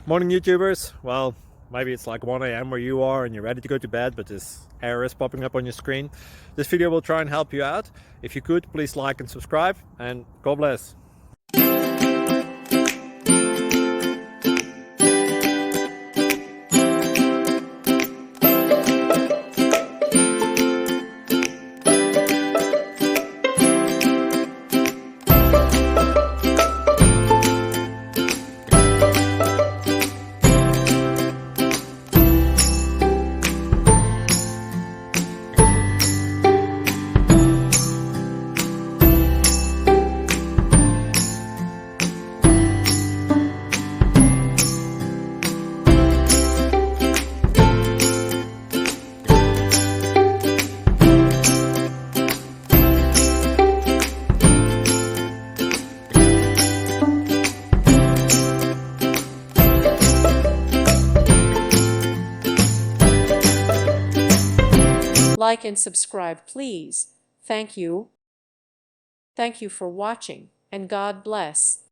Morning YouTubers. Well, maybe it's like 1 a.m. where you are and you're ready to go to bed, but this error is popping up on your screen. This video will try and help you out. If you could, please like and subscribe, and God bless. Like and subscribe, please. Thank you. Thank you for watching, and God bless.